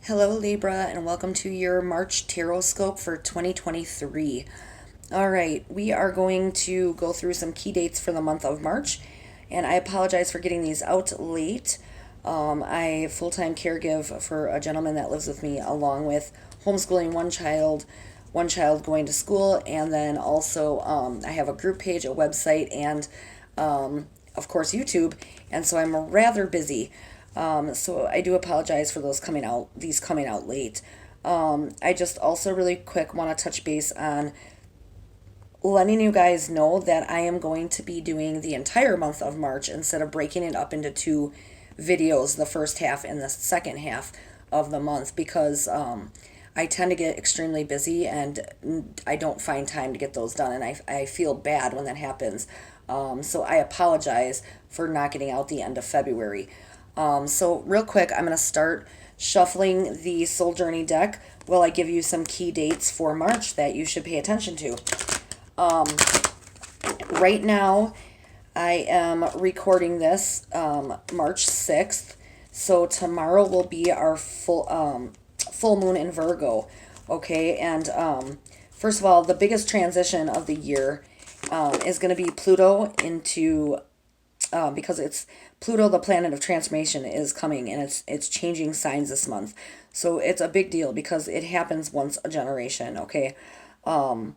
Hello, Libra, and welcome to your March Tarotscope for 2023. All right, we are going to go through some key dates for the month of March, and I apologize for getting these out late. I full-time caregive for a gentleman that lives with me, along with homeschooling one child going to school, and then also I have a group page, a website, and of course YouTube, and so I'm rather busy. So I do apologize for these coming out late. I just also really quick want to touch base on letting you guys know that I am going to be doing the entire month of March instead of breaking it up into two videos, the first half and the second half of the month, because I tend to get extremely busy and I don't find time to get those done, and I feel bad when that happens. So I apologize for not getting out the end of February. So real quick, I'm going to start shuffling the Soul Journey deck while I give you some key dates for March that you should pay attention to. Right now, I am recording this March 6th, so tomorrow will be our full moon in Virgo. Okay, and first of all, the biggest transition of the year is going to be Pluto into because it's Pluto, the planet of transformation, is coming, and it's changing signs this month. So it's a big deal because it happens once a generation. Okay, Pluto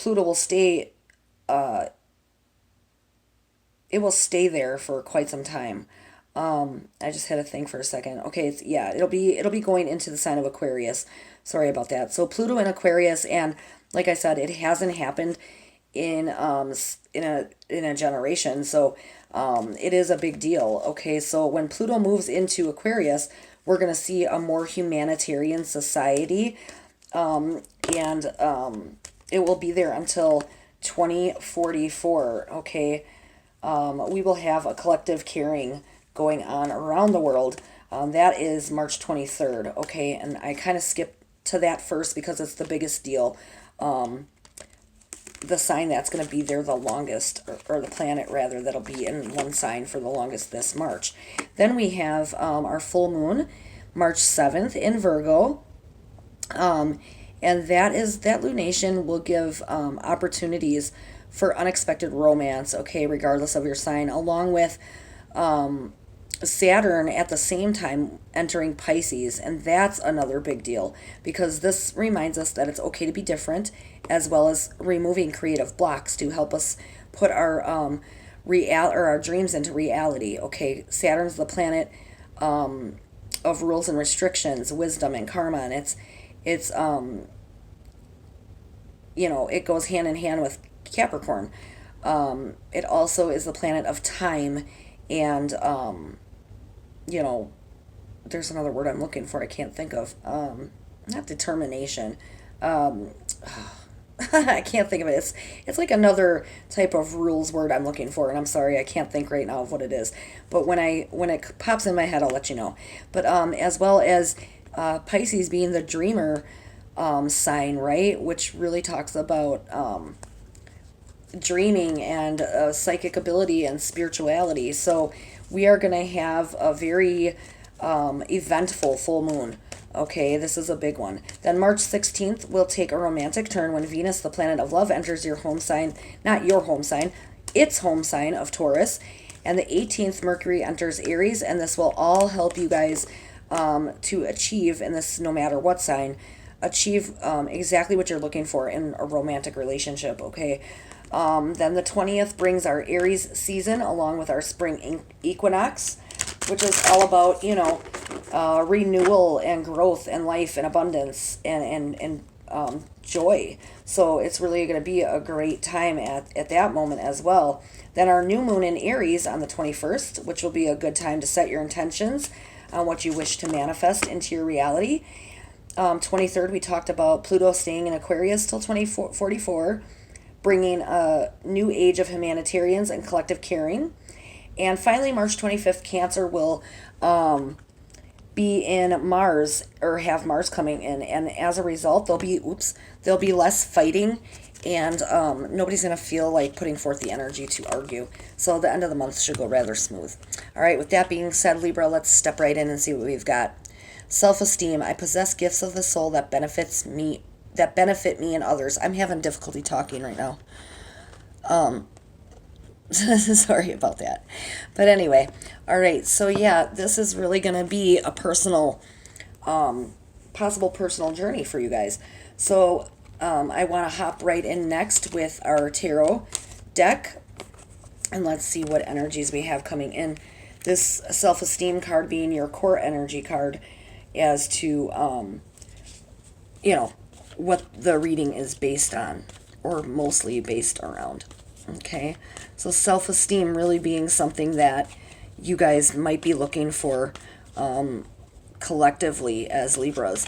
will stay. It will stay there for quite some time. I just had a thing for a second. Okay, it'll be going into the sign of Aquarius. Sorry about that. So Pluto in Aquarius, and like I said, it hasn't happened in a generation. So it is a big deal. Okay, so when Pluto moves into Aquarius, we're gonna see a more humanitarian society, and it will be there until 2044. Okay, we will have a collective caring going on around the world. That is March 23rd. Okay, and I kind of skipped to that first because it's the biggest deal. The sign that's going to be there the longest, or the planet rather, that'll be in one sign for the longest this March. Then we have our full moon, March 7th in Virgo. And that lunation will give opportunities for unexpected romance, okay, regardless of your sign, along with Saturn at the same time entering Pisces, and that's another big deal because this reminds us that it's okay to be different, as well as removing creative blocks to help us put our our dreams into reality. Okay, Saturn's the planet of rules and restrictions, wisdom and karma, and it's it goes hand in hand with Capricorn. It also is the planet of time and there's another word I'm looking for. I can't think of. Not determination. I can't think of it. It's like another type of rules word I'm looking for, and I'm sorry I can't think right now of what it is. But when it pops in my head, I'll let you know. But as well as Pisces being the dreamer sign, right, which really talks about dreaming and psychic ability and spirituality. So we are going to have a very eventful full moon. Okay, this is a big one. Then March 16th will take a romantic turn when Venus, the planet of love, enters your home sign, not your home sign, its home sign of Taurus. And the 18th, Mercury enters Aries, and this will all help you guys to achieve, and this no matter what sign, achieve exactly what you're looking for in a romantic relationship, okay? Then the 20th brings our Aries season along with our spring equinox, which is all about, renewal and growth and life and abundance and joy. So it's really going to be a great time at that moment as well. Then our new moon in Aries on the 21st, which will be a good time to set your intentions on what you wish to manifest into your reality. 23rd, we talked about Pluto staying in Aquarius till 2044, bringing a new age of humanitarians and collective caring. And finally, March 25th, Cancer will be in Mars, or have Mars coming in, and as a result, there'll be less fighting, and nobody's gonna feel like putting forth the energy to argue. So the end of the month should go rather smooth. All right. With that being said, Libra, let's step right in and see what we've got. Self-esteem. I possess gifts of the soul that benefit me and others. I'm having difficulty talking right now. Sorry about that. But anyway, all right. So yeah, this is really going to be a personal, possible personal journey for you guys. So I want to hop right in next with our tarot deck, and let's see what energies we have coming in. This self-esteem card being your core energy card as to, what the reading is based on, or mostly based around. Okay, so self-esteem really being something that you guys might be looking for collectively as Libras.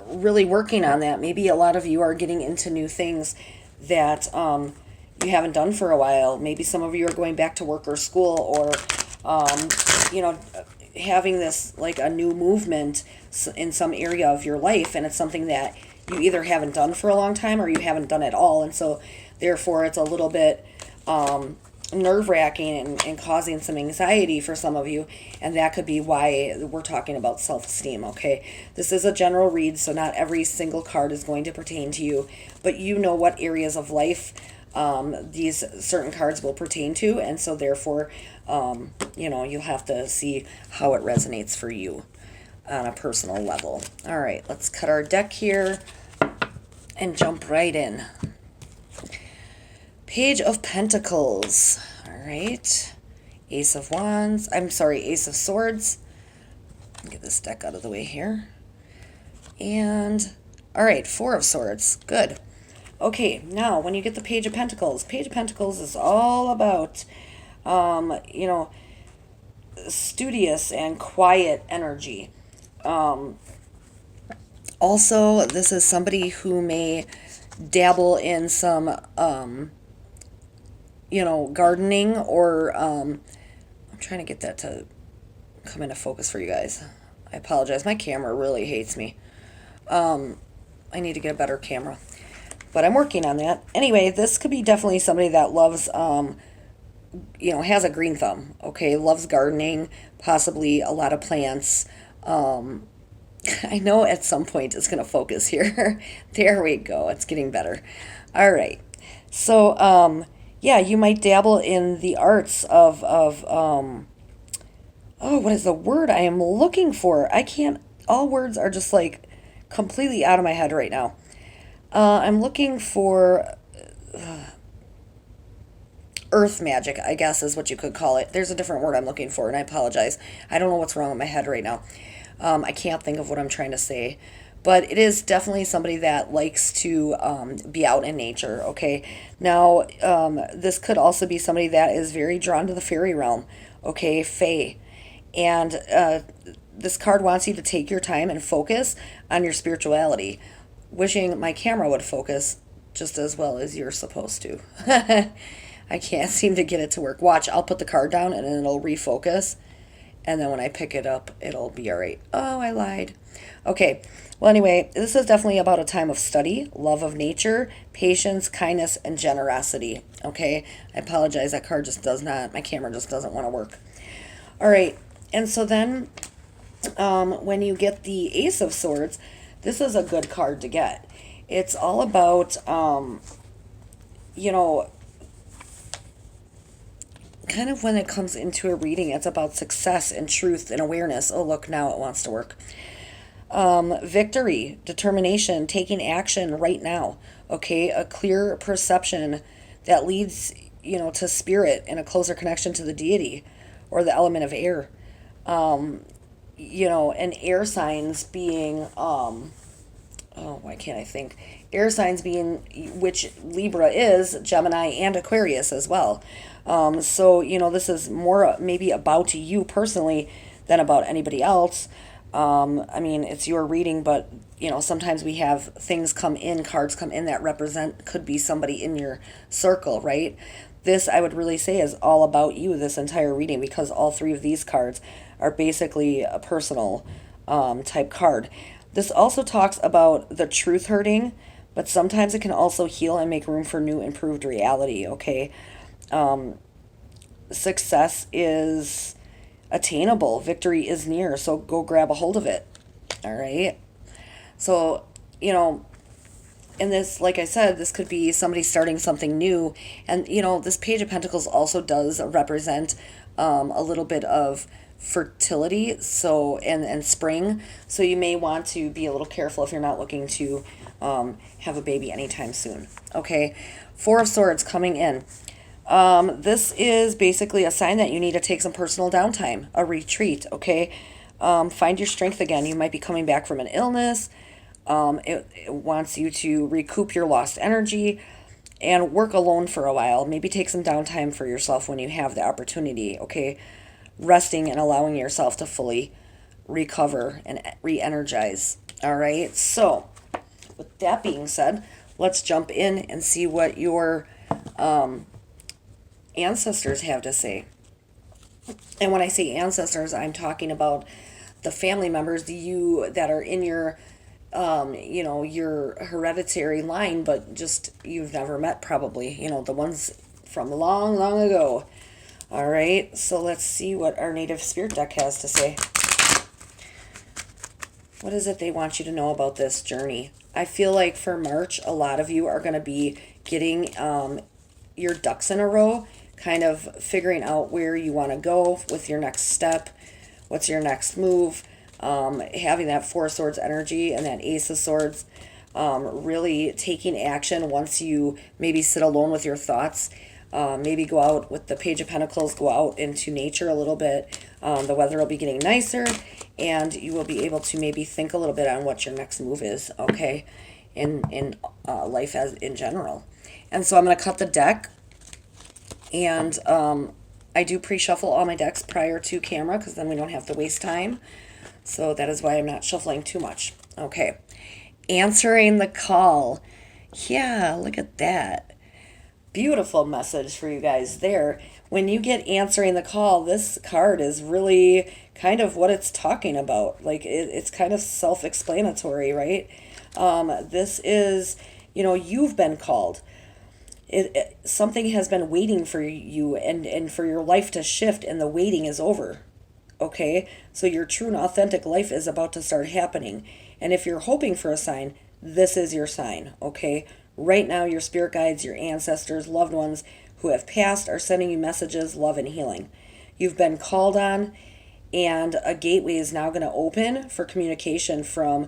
Really working on that. Maybe a lot of you are getting into new things that you haven't done for a while. Maybe some of you are going back to work or school, or having this like a new movement in some area of your life, and it's something that you either haven't done for a long time or you haven't done at all, and so therefore it's a little bit nerve-wracking and causing some anxiety for some of you, and that could be why we're talking about self-esteem. Okay, this is a general read, so not every single card is going to pertain to you, but you know what areas of life these certain cards will pertain to, and so therefore you'll have to see how it resonates for you on a personal level. All right, let's cut our deck here and jump right in. Page of Pentacles. All right. Ace of Wands. I'm sorry, Ace of Swords. Get this deck out of the way here. And, all right, Four of Swords. Good. Okay, now when you get the Page of Pentacles is all about, studious and quiet energy. Also, this is somebody who may dabble in some, gardening, or I'm trying to get that to come into focus for you guys. I apologize. My camera really hates me. I need to get a better camera, but I'm working on that. Anyway, this could be definitely somebody that loves, has a green thumb. Okay, loves gardening, possibly a lot of plants. I know at some point it's going to focus here. There we go. It's getting better. All right. So, you might dabble in the arts of what is the word I am looking for? All words are just like completely out of my head right now. I'm looking for earth magic, I guess is what you could call it. There's a different word I'm looking for, and I apologize. I don't know what's wrong with my head right now. I can't think of what I'm trying to say. But it is definitely somebody that likes to be out in nature, okay? Now, this could also be somebody that is very drawn to the fairy realm, okay? Fae. And this card wants you to take your time and focus on your spirituality. Wishing my camera would focus just as well as you're supposed to. I can't seem to get it to work. Watch, I'll put the card down and then it'll refocus. And then when I pick it up, it'll be all right. Oh, I lied. Okay. Well, anyway, this is definitely about a time of study, love of nature, patience, kindness, and generosity. Okay. I apologize. That card just does not, my camera just doesn't want to work. All right. And so then when you get the Ace of Swords, this is a good card to get. It's all about, kind of when it comes into a reading, it's about success and truth and awareness. Oh, look, now it wants to work. Victory, determination, taking action right now. Okay, a clear perception that leads, to spirit and a closer connection to the deity or the element of air. And air signs being, why can't I think? Air signs being, which Libra is, Gemini, and Aquarius as well. So, this is more maybe about you personally than about anybody else. It's your reading, but, sometimes we have things come in, cards come in that could be somebody in your circle, right? This, I would really say, is all about you, this entire reading, because all three of these cards are basically a personal type card. This also talks about the truth hurting, but sometimes it can also heal and make room for new improved reality, okay? Success is attainable. Victory is near, so go grab a hold of it. All right. So, and this, like I said, this could be somebody starting something new. And, this Page of Pentacles also does represent a little bit of fertility, so and spring. So you may want to be a little careful if you're not looking to have a baby anytime soon. Okay. Four of Swords coming in. This is basically a sign that you need to take some personal downtime, a retreat, okay? Find your strength again. You might be coming back from an illness. It wants you to recoup your lost energy and work alone for a while. Maybe take some downtime for yourself when you have the opportunity, okay? Resting and allowing yourself to fully recover and re-energize, all right? So, with that being said, let's jump in and see what your ancestors have to say. And when I say ancestors, I'm talking about the family members you that are in your your hereditary line, but just you've never met probably, the ones from long, long ago. All right, so let's see what our native spirit deck has to say. What is it they want you to know about this journey? I feel like for March, a lot of you are going to be getting your ducks in a row, kind of figuring out where you want to go with your next step. What's your next move? Having that Four of Swords energy and that Ace of Swords, really taking action once you maybe sit alone with your thoughts. Maybe go out with the Page of Pentacles, go out into nature a little bit. The weather will be getting nicer, and you will be able to maybe think a little bit on what your next move is, okay, in life as in general. And so I'm going to cut the deck, and I do pre-shuffle all my decks prior to camera because then we don't have to waste time. So that is why I'm not shuffling too much. Okay. Answering the call. Yeah, look at that. Beautiful message for you guys there. When you get answering the call, this card is really kind of what it's talking about. Like it's kind of self-explanatory, right? This is, you've been called. Something has been waiting for you and for your life to shift, and the waiting is over. Okay, so your true and authentic life is about to start happening. And if you're hoping for a sign, this is your sign. Okay, right now your spirit guides, your ancestors, loved ones who have passed are sending you messages, love, and healing. You've been called on, and a gateway is now going to open for communication from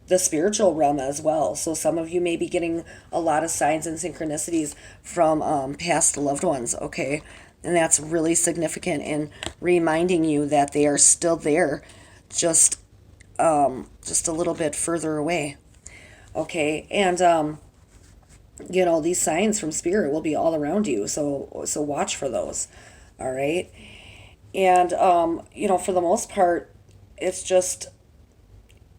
the spiritual realm as well. So some of you may be getting a lot of signs and synchronicities from past loved ones. Okay, and that's really significant in reminding you that they are still there, just a little bit further away. Okay, and these signs from spirit will be all around you, so watch for those. All right, and for the most part, it's just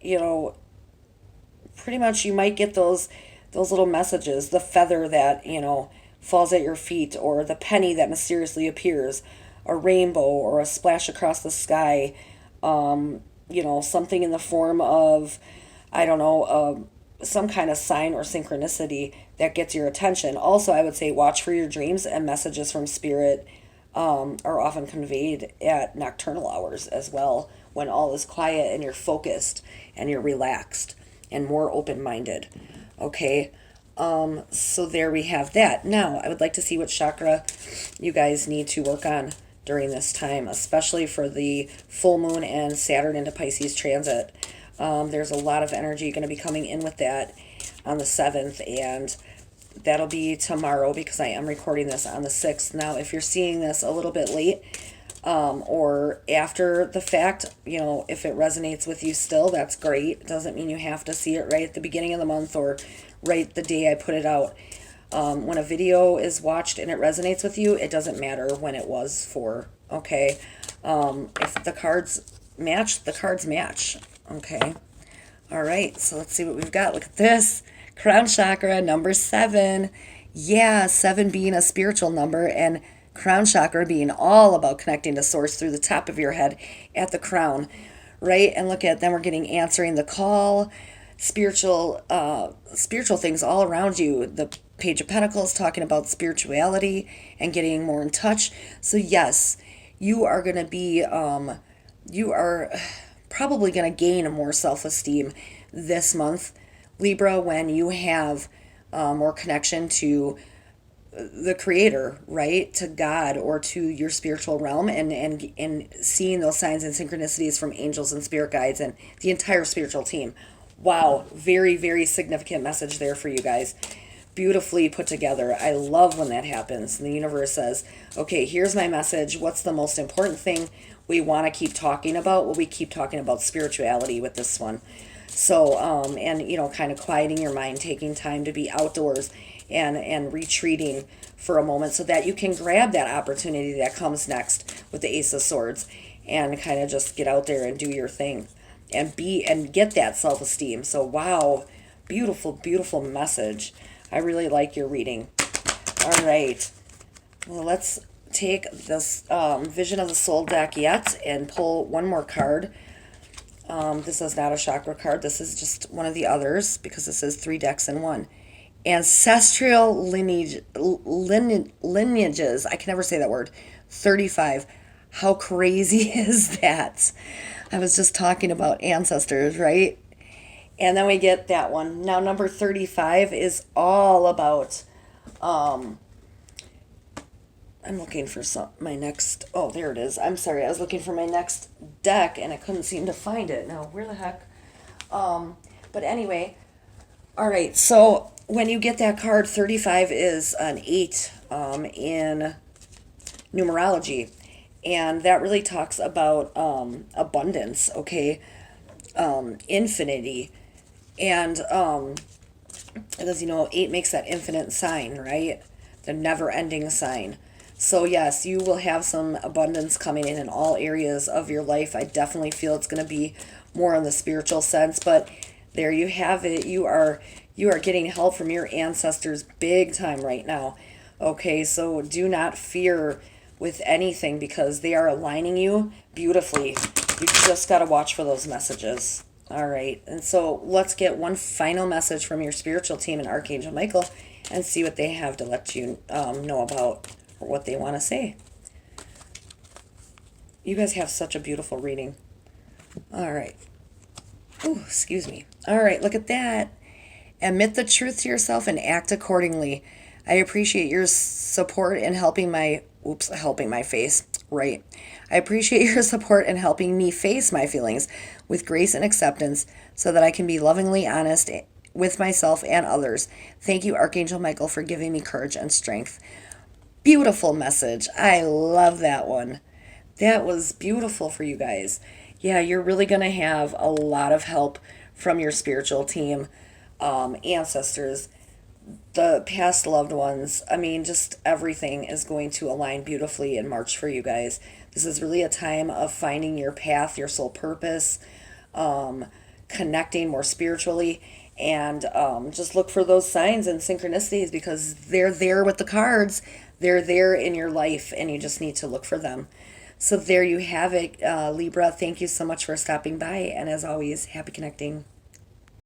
pretty much you might get those little messages, the feather that falls at your feet, or the penny that mysteriously appears, a rainbow or a splash across the sky, something in the form of, I don't know, some kind of sign or synchronicity that gets your attention. Also, I would say watch for your dreams, and messages from spirit are often conveyed at nocturnal hours as well, when all is quiet and you're focused and you're relaxed and more open-minded. Okay. So there we have that. Now, I would like to see what chakra you guys need to work on during this time, especially for the full moon and Saturn into Pisces transit. There's a lot of energy going to be coming in with that on the 7th, and that'll be tomorrow because I am recording this on the 6th. Now, if you're seeing this a little bit late, or after the fact, if it resonates with you still, that's great. It doesn't mean you have to see it right at the beginning of the month or right the day I put it out. When a video is watched and it resonates with you, it doesn't matter when it was for, okay? If the cards match, the cards match, okay? All right, so let's see what we've got. Look at this. Crown chakra, number 7. Yeah, 7 being a spiritual number, and crown chakra being all about connecting to source through the top of your head at the crown, right? And look at, then we're getting answering the call, spiritual things all around you. The Page of Pentacles talking about spirituality and getting more in touch. So yes, you are going to be, you are probably going to gain more self-esteem this month, Libra, when you have more connection to the creator, right, to God or to your spiritual realm, and seeing those signs and synchronicities from angels and spirit guides and the entire spiritual team. Wow, very, very significant message there for you guys. Beautifully put together. I love when that happens. And the universe says, okay, here's my message. What's the most important thing we want to keep talking about? Well, we keep talking about spirituality with this one. So, and, kind of quieting your mind, taking time to be outdoors and retreating for a moment so that you can grab that opportunity that comes next with the Ace of Swords and kind of just get out there and do your thing and get that self-esteem. So, wow, beautiful, beautiful message. I really like your reading. All right. Well, let's take this Vision of the Soul deck yet and pull one more card. This is not a chakra card. This is just one of the others because this is 3 decks in one. Ancestral lineages. I can never say that word. 35. How crazy is that? I was just talking about ancestors, right? And then we get that one. Now, number 35 is all about, I'm looking for my next, oh, there it is. I'm sorry, I was looking for my next deck and I couldn't seem to find it. Now, where the heck? But anyway, all right, so when you get that card, 35 is an 8 in numerology. And that really talks about abundance, okay? Infinity. And because 8 makes that infinite sign, right? The never-ending sign. So yes, you will have some abundance coming in all areas of your life. I definitely feel it's going to be more in the spiritual sense, but there you have it. You are getting help from your ancestors big time right now. Okay, so do not fear with anything because they are aligning you beautifully. You just got to watch for those messages. All right, and so let's get one final message from your spiritual team and Archangel Michael and see what they have to let you know about or what they want to say. You guys have such a beautiful reading. All right. Oh, excuse me. All right, look at that. Admit the truth to yourself and act accordingly. I appreciate your support in helping my face. Right. I appreciate your support in helping me face my feelings with grace and acceptance so that I can be lovingly honest with myself and others. Thank you, Archangel Michael, for giving me courage and strength. Beautiful message. I love that one. That was beautiful for you guys. Yeah, you're really going to have a lot of help from your spiritual team, ancestors, the past loved ones. I mean, just everything is going to align beautifully in March for you guys. This is really a time of finding your path, your soul purpose, connecting more spiritually, and just look for those signs and synchronicities because they're there with the cards. They're there in your life, and you just need to look for them. So there you have it, Libra. Thank you so much for stopping by, and as always, happy connecting.